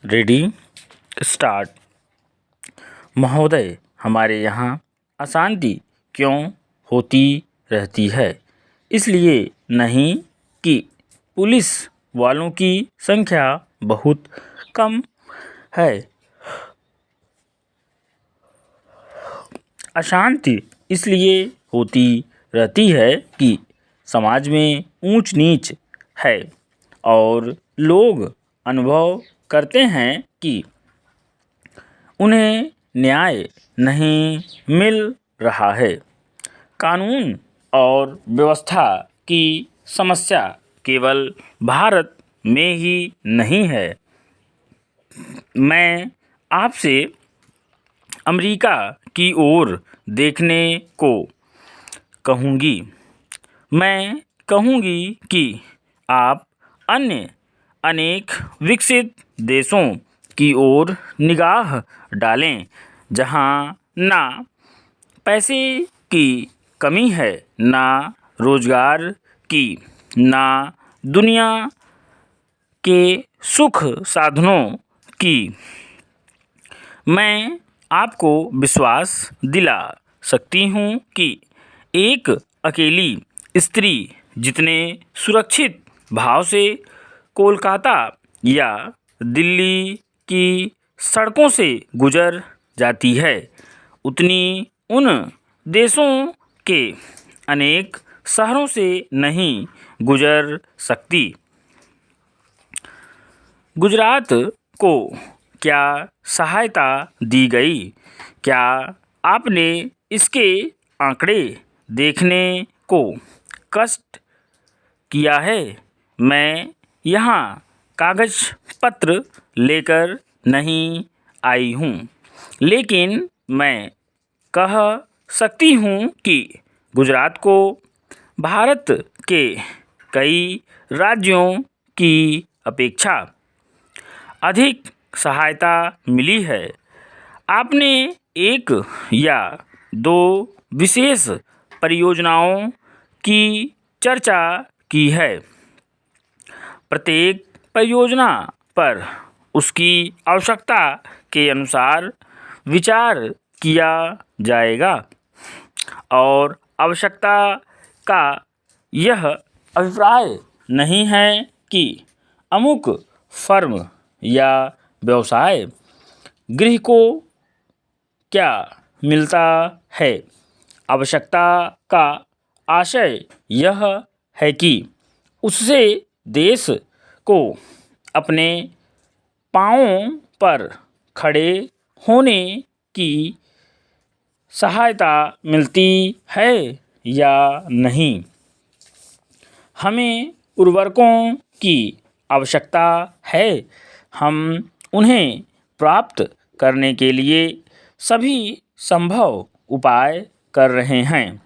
Ready start. महोदय, हमारे यहाँ अशांति क्यों होती रहती है? इसलिए नहीं कि पुलिस वालों की संख्या बहुत कम है। अशांति इसलिए होती रहती है कि समाज में ऊंच नीच है और लोग अनुभव करते हैं कि उन्हें न्याय नहीं मिल रहा है। कानून और व्यवस्था की समस्या केवल भारत में ही नहीं है। मैं आपसे अमेरिका की ओर देखने को कहूँगी। मैं कहूँगी कि आप अन्य अनेक विकसित देशों की ओर निगाह डालें, जहां ना पैसे की कमी है, ना रोजगार की, ना दुनिया के सुख साधनों की। मैं आपको विश्वास दिला सकती हूँ कि एक अकेली स्त्री जितने सुरक्षित भाव से कोलकाता या दिल्ली की सड़कों से गुजर जाती है, उतनी उन देशों के अनेक शहरों से नहीं गुजर सकती। गुजरात को क्या सहायता दी गई? क्या आपने इसके आंकड़े देखने को कष्ट किया है? मैं यहाँ कागज पत्र लेकर नहीं आई हूँ, लेकिन मैं कह सकती हूँ कि गुजरात को भारत के कई राज्यों की अपेक्षा अधिक सहायता मिली है। आपने एक या दो विशेष परियोजनाओं की चर्चा की है। प्रत्येक परियोजना पर उसकी आवश्यकता के अनुसार विचार किया जाएगा और आवश्यकता का यह अभिप्राय नहीं है कि अमुक फर्म या व्यवसाय गृह को क्या मिलता है। आवश्यकता का आशय यह है कि उससे देश को अपने पांवों पर खड़े होने की सहायता मिलती है या नहीं। हमें उर्वरकों की आवश्यकता है। हम उन्हें प्राप्त करने के लिए सभी संभव उपाय कर रहे हैं,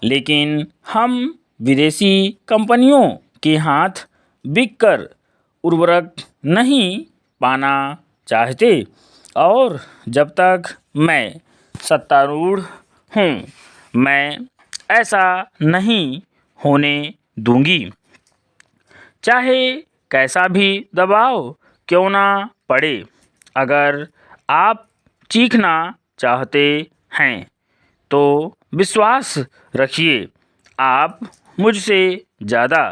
लेकिन हम विदेशी कंपनियों के हाथ बिककर उर्वरक नहीं पाना चाहते और जब तक मैं सत्तारूढ़ हूँ, मैं ऐसा नहीं होने दूंगी, चाहे कैसा भी दबाव क्यों ना पड़े। अगर आप चीखना चाहते हैं तो विश्वास रखिए, आप मुझसे ज़्यादा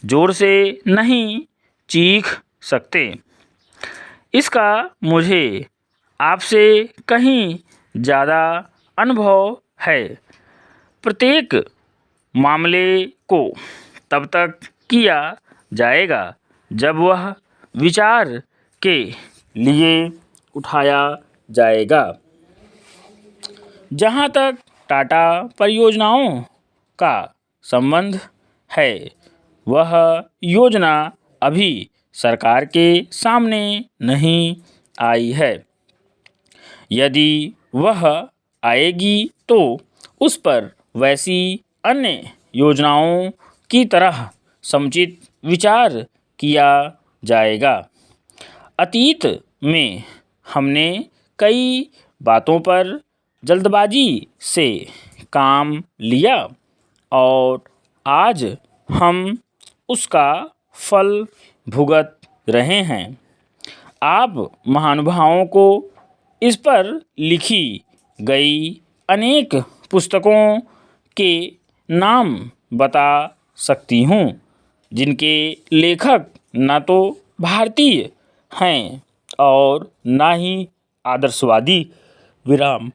जोर से नहीं चीख सकते। इसका मुझे आपसे कहीं ज़्यादा अनुभव है। प्रत्येक मामले को तब तक किया जाएगा जब वह विचार के लिए उठाया जाएगा। जहाँ तक टाटा परियोजनाओं का संबंध है, वह योजना अभी सरकार के सामने नहीं आई है। यदि वह आएगी तो उस पर वैसी अन्य योजनाओं की तरह समुचित विचार किया जाएगा। अतीत में हमने कई बातों पर जल्दबाजी से काम लिया और आज हम उसका फल भुगत रहे हैं। आप महानुभावों को इस पर लिखी गई अनेक पुस्तकों के नाम बता सकती हूँ जिनके लेखक न तो भारतीय हैं और ना ही आदर्शवादी। विराम।